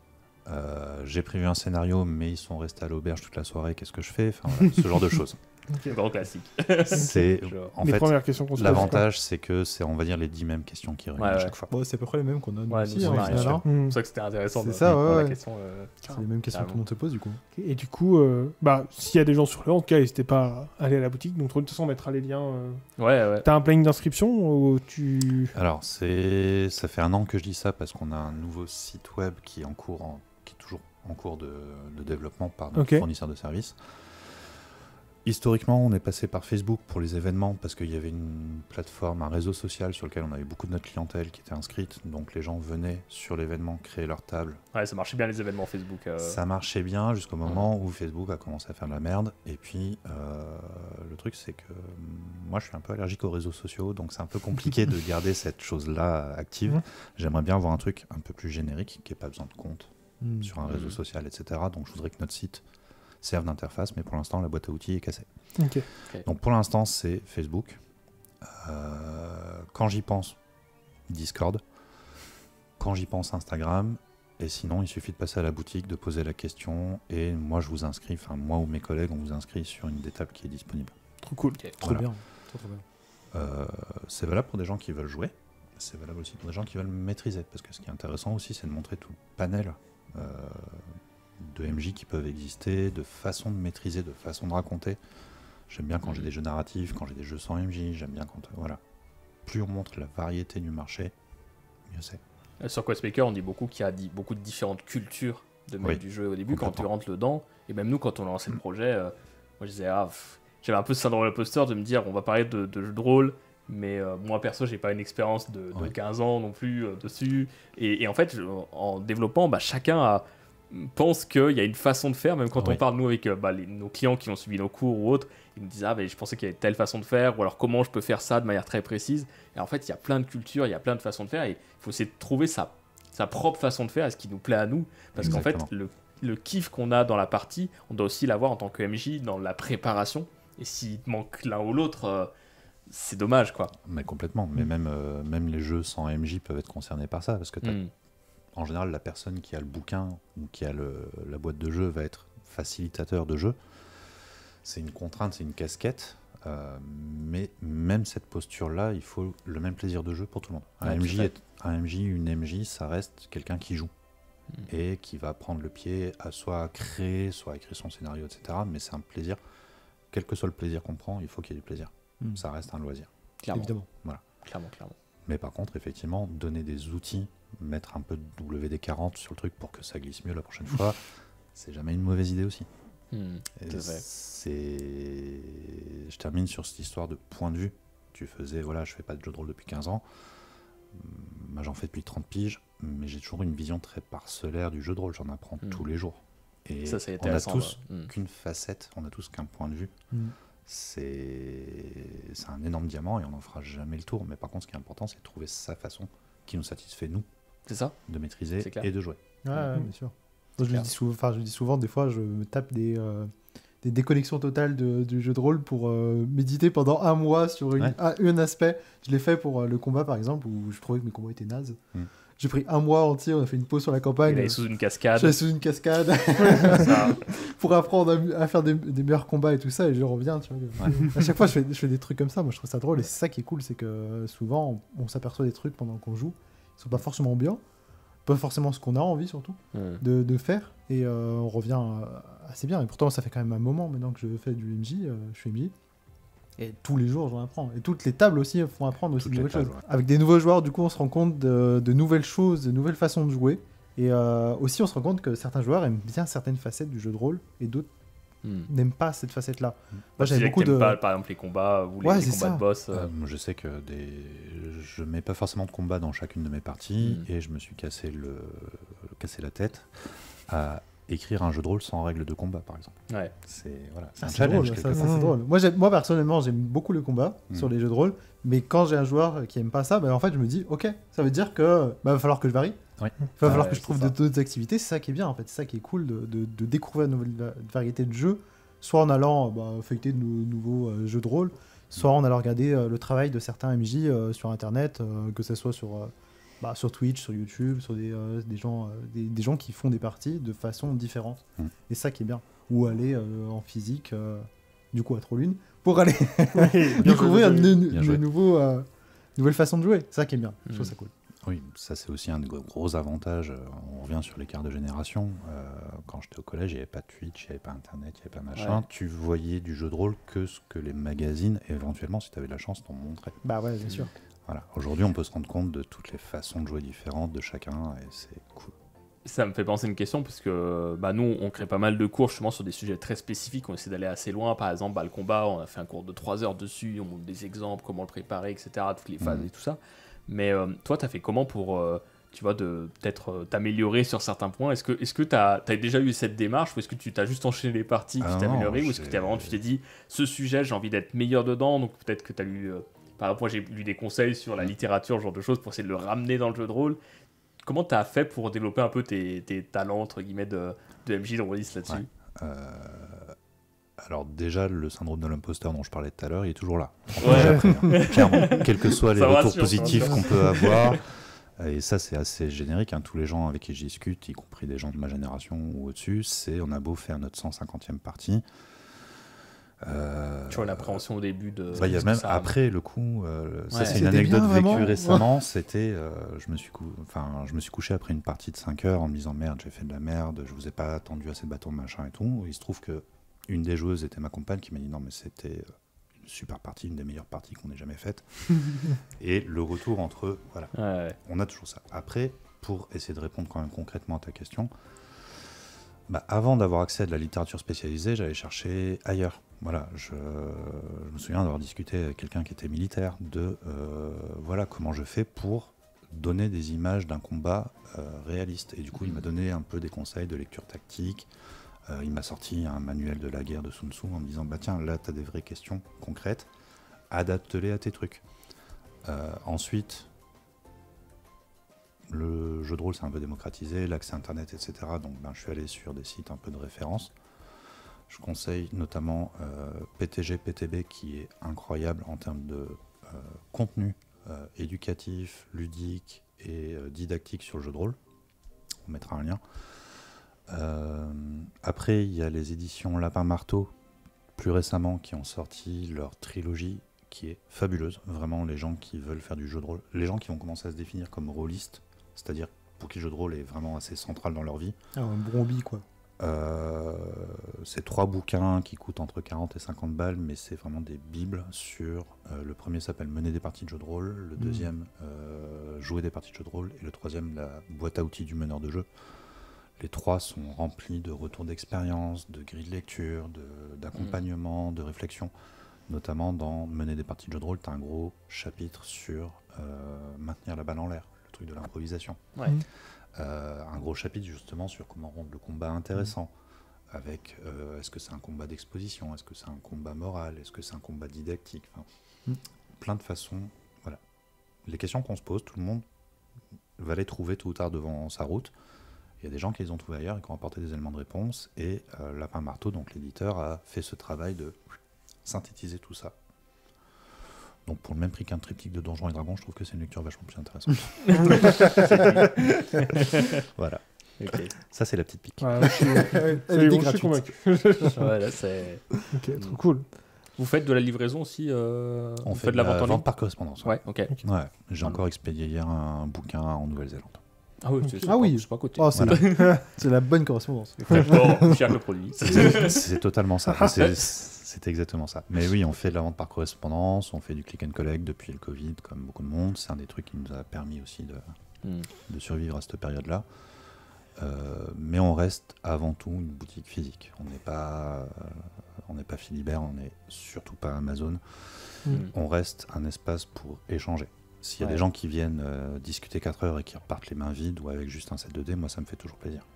J'ai prévu un scénario mais ils sont restés à l'auberge toute la soirée, qu'est-ce que je fais? Enfin, voilà, ce genre de choses. Grand classique. C'est en Les fait premières questions qu'on se pose. l'avantage, c'est que c'est, on va dire, les 10 mêmes questions qui reviennent à chaque fois. Bon, c'est à peu près les mêmes qu'on a nous Ouais, aussi, nous, hein, c'est au pareil, final, sûr. hein. quoi. C'est pour ça que c'était intéressant C'est de ça, répondre à ouais. la question. C'est les mêmes questions que tout le monde se pose du coup. Et du coup, s'il y a des gens sur le, en tout cas, n'hésitez pas à aller à la boutique. Donc, de toute façon, on mettra les liens. Ouais. T'as un planning d'inscription ou tu... Alors, ça fait 1 an que je dis ça parce qu'on a un nouveau site web qui est qui est toujours en cours de développement par notre fournisseur de services. Historiquement, on est passé par Facebook pour les événements parce qu'il y avait une plateforme, un réseau social sur lequel on avait beaucoup de notre clientèle qui était inscrite. Donc les gens venaient sur l'événement créer leur table. Ouais, ça marchait bien les événements Facebook. Ça marchait bien jusqu'au moment où Facebook a commencé à faire de la merde. Et puis, le truc, c'est que moi, je suis un peu allergique aux réseaux sociaux. Donc c'est un peu compliqué de garder cette chose-là active. J'aimerais bien avoir un truc un peu plus générique qui n'ait pas besoin de compte sur un réseau social, etc. Donc je voudrais que notre site serve d'interface, mais pour l'instant la boîte à outils est cassée. Donc pour l'instant c'est Facebook. Quand j'y pense, Discord. Quand j'y pense, Instagram. Et sinon il suffit de passer à la boutique, de poser la question, et moi je vous inscris, enfin moi ou mes collègues on vous inscrit sur une des tables qui est disponible. Trop cool. Trop bien. Trop bien. C'est valable pour des gens qui veulent jouer, c'est valable aussi pour des gens qui veulent maîtriser, parce que ce qui est intéressant aussi c'est de montrer tout le panel de MJ qui peuvent exister, de façon de maîtriser, de façon de raconter. J'aime bien quand j'ai des jeux narratifs, quand j'ai des jeux sans MJ, j'aime bien quand... voilà. Plus on montre la variété du marché, mieux c'est. Sur Questmaker, on dit beaucoup qu'il y a beaucoup de différentes cultures de mettre du jeu au début quand tu rentres dedans. Et même nous, quand on a lancé le projet, moi je disais, j'avais un peu ce syndrome de l'imposteur de me dire, on va parler de jeux de rôle, mais moi perso, j'ai pas une expérience de 15 ans non plus dessus. Et en fait, en développant, chacun pense qu'il y a une façon de faire, même quand on parle nous avec nos clients qui ont suivi nos cours ou autres, ils nous disent je pensais qu'il y avait telle façon de faire, ou alors comment je peux faire ça de manière très précise. Et en fait il y a plein de cultures, il y a plein de façons de faire, et il faut essayer de trouver sa propre façon de faire et ce qui nous plaît à nous, parce qu'en fait le kiff qu'on a dans la partie, on doit aussi l'avoir en tant que MJ dans la préparation, et s'il manque l'un ou l'autre, c'est dommage quoi. Mais complètement, mais même les jeux sans MJ peuvent être concernés par ça, parce que en général, la personne qui a le bouquin ou qui a la boîte de jeu va être facilitateur de jeu. C'est une contrainte, c'est une casquette. Mais même cette posture-là, il faut le même plaisir de jeu pour tout le monde. Un MJ, une MJ, ça reste quelqu'un qui joue. Et qui va prendre le pied à soit créer, soit écrire son scénario, etc. Mais c'est un plaisir. Quel que soit le plaisir qu'on prend, il faut qu'il y ait du plaisir. Ça reste un loisir. Clairement. Évidemment. Voilà. Clairement. Mais par contre, effectivement, donner des outils, mettre un peu de WD-40 sur le truc pour que ça glisse mieux la prochaine fois, c'est jamais une mauvaise idée aussi. Je termine sur cette histoire de point de vue. Tu faisais, je fais pas de jeu de rôle depuis 15 ans. Moi, j'en fais depuis 30 piges. mais j'ai toujours une vision très parcellaire du jeu de rôle. J'en apprends tous les jours. Et ça on a tous qu'une facette, on a tous qu'un point de vue. C'est un énorme diamant et on n'en fera jamais le tour. Mais par contre, ce qui est important, c'est de trouver sa façon qui nous satisfait, nous, de maîtriser et de jouer. Ouais, bien sûr. Je dis souvent, des fois, je me tape des déconnexions totales du jeu de rôle pour méditer pendant un mois sur un aspect. Je l'ai fait pour le combat, par exemple, où je trouvais que mes combats étaient nazes. J'ai pris un mois entier, on a fait une pause sur la campagne. Il est sous une cascade. J'allais sous une cascade pour apprendre à faire des meilleurs combats et tout ça, et je reviens. Tu vois. À chaque fois, je fais des trucs comme ça. Moi, je trouve ça drôle, et c'est ça qui est cool, c'est que souvent, on s'aperçoit des trucs pendant qu'on joue, qui sont pas forcément bien, pas forcément ce qu'on a envie, surtout, de faire, et on revient assez bien. Et pourtant, ça fait quand même un moment maintenant que je fais du MJ, je suis MJ. Et tous les jours, j'en apprends. Et toutes les tables aussi font apprendre aussi de nouvelles choses. Avec des nouveaux joueurs, du coup, on se rend compte de nouvelles choses, de nouvelles façons de jouer. Et aussi, on se rend compte que certains joueurs aiment bien certaines facettes du jeu de rôle et d'autres n'aiment pas cette facette-là. Moi, j'avais beaucoup de... pas, par exemple, les combats ou les combats de boss. Moi, je sais que je mets pas forcément de combat dans chacune de mes parties et je me suis cassé la tête à écrire un jeu de rôle sans règles de combat, par exemple. C'est un challenge. Drôle, c'est drôle. Moi, personnellement, j'aime beaucoup le combat sur les jeux de rôle, mais quand j'ai un joueur qui aime pas ça, en fait, je me dis, ok, ça veut dire que va falloir que je varie. Il va falloir que je trouve d'autres activités. C'est ça qui est bien, en fait. C'est ça qui est cool de découvrir une nouvelle variété de jeux, soit en allant feuilleter de nouveaux jeux de rôle, soit en allant regarder le travail de certains MJ sur Internet, que ce soit sur Twitch, sur YouTube, sur des gens qui font des parties de façon différente. Et ça qui est bien. Ou aller en physique, du coup à Trollune, pour aller découvrir une nouvelle façon de jouer. C'est ça qui est bien. Je trouve ça cool. Oui, ça c'est aussi un des gros avantages. On revient sur l'écart de génération. Quand j'étais au collège, il n'y avait pas Twitch, il n'y avait pas Internet, il n'y avait pas machin. Tu voyais du jeu de rôle que ce que les magazines, éventuellement, si tu avais de la chance, t'en montraient. Bah ouais, bien sûr. Voilà. Aujourd'hui, on peut se rendre compte de toutes les façons de jouer différentes de chacun et c'est cool. Ça me fait penser à une question parce que nous, on crée pas mal de cours justement sur des sujets très spécifiques. On essaie d'aller assez loin. Par exemple, le combat, on a fait un cours de 3 heures dessus. On montre des exemples, comment le préparer, etc. Toutes les phases et tout ça. Mais toi, tu as fait comment pour peut-être t'améliorer sur certains points? Est-ce que tu as déjà eu cette démarche ou est-ce que tu t'as juste enchaîné les parties qui t'es amélioré ou est-ce que tu t'es dit ce sujet, j'ai envie d'être meilleur dedans, donc peut-être que tu as lu. Par exemple, moi j'ai lu des conseils sur la littérature, ce genre de choses, pour essayer de le ramener dans le jeu de rôle. Comment tu as fait pour développer un peu tes talents, entre guillemets, de MJ, de rôliste là-dessus? Alors déjà, le syndrome de l'imposteur dont je parlais tout à l'heure, il est toujours là. Clairement, quels que soient les retours positifs qu'on peut avoir. Et ça, c'est assez générique. Tous les gens avec qui je discute, y compris des gens de ma génération ou au-dessus, on a beau faire notre 150e partie. Tu vois l'appréhension au début de. Il y a même après le coup, ça c'est une anecdote vécue récemment. C'était, je me suis couché après une partie de 5 heures en me disant merde, j'ai fait de la merde, je vous ai pas attendu assez de bâtons machin et tout. Il se trouve que une des joueuses était ma compagne qui m'a dit non mais c'était une super partie, une des meilleures parties qu'on ait jamais faites. Et le retour entre eux, voilà, on a toujours ça. Après, pour essayer de répondre quand même concrètement à ta question. Avant d'avoir accès à de la littérature spécialisée, j'allais chercher ailleurs. Voilà, je me souviens d'avoir discuté avec quelqu'un qui était militaire de comment je fais pour donner des images d'un combat réaliste. Et du coup, il m'a donné un peu des conseils de lecture tactique. Il m'a sorti un manuel de la guerre de Sun Tzu en me disant tiens, là, tu as des vraies questions concrètes, adapte-les à tes trucs. Ensuite, le jeu de rôle c'est un peu démocratisé, l'accès internet, etc. Donc je suis allé sur des sites un peu de référence. Je conseille notamment PTG, PTB qui est incroyable en termes de contenu éducatif, ludique et didactique sur le jeu de rôle. On mettra un lien. Après, il y a les éditions Lapin Marteau, plus récemment, qui ont sorti leur trilogie qui est fabuleuse. Vraiment, les gens qui veulent faire du jeu de rôle, les gens qui vont commencer à se définir comme rôlistes, c'est-à-dire pour qui le jeu de rôle est vraiment assez central dans leur vie. Un bon hobby, quoi. C'est 3 bouquins qui coûtent entre 40 et 50 balles, mais c'est vraiment des bibles sur... le premier s'appelle Mener des parties de jeu de rôle, le deuxième Jouer des parties de jeu de rôle, et le troisième La boîte à outils du meneur de jeu. Les 3 sont remplis de retours d'expérience, de grilles de lecture, d'accompagnement, de réflexion. Notamment dans Mener des parties de jeu de rôle, tu as un gros chapitre sur maintenir la balle en l'air. truc de l'improvisation. Ouais. Un gros chapitre justement sur comment rendre le combat intéressant. Avec est-ce que c'est un combat d'exposition, est-ce que c'est un combat moral, est-ce que c'est un combat didactique, plein de façons. Voilà. Les questions qu'on se pose, tout le monde va les trouver tôt ou tard devant sa route. Il y a des gens qui les ont trouvés ailleurs et qui ont apporté des éléments de réponse. Et Lapin Marteau, donc l'éditeur, a fait ce travail de synthétiser tout ça. Donc pour le même prix qu'un triptyque de Donjons et Dragons, je trouve que c'est une lecture vachement plus intéressante. Voilà. Okay. Ça, c'est la petite pique. Ouais, je suis convaincu. Voilà, c'est... Ok, trop cool. Vous faites de la livraison aussi On fait de la vente par correspondance. Ouais, ok. Ouais, j'ai encore expédié hier un bouquin en Nouvelle-Zélande. Ah oui, c'est pas à côté. Oh, c'est la bonne correspondance. Bon, cher le produit. C'est totalement ça. C'est exactement ça. Mais oui, on fait de la vente par correspondance, on fait du click and collect depuis le Covid, comme beaucoup de monde. C'est un des trucs qui nous a permis aussi de survivre à cette période-là. Mais on reste avant tout une boutique physique. On n'est pas Philibert, on n'est surtout pas Amazon. On reste un espace pour échanger. S'il y a des gens qui viennent discuter 4 heures et qui repartent les mains vides ou avec juste un set 2D, moi ça me fait toujours plaisir.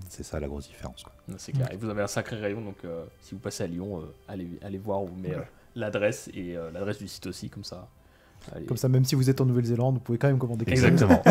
C'est ça la grosse différence, quoi. C'est clair. Et vous avez un sacré rayon, donc si vous passez à Lyon, allez voir, on vous met l'adresse et l'adresse du site aussi, comme ça. Comme ça, même si vous êtes en Nouvelle-Zélande, vous pouvez quand même commander quelque chose. Exactement.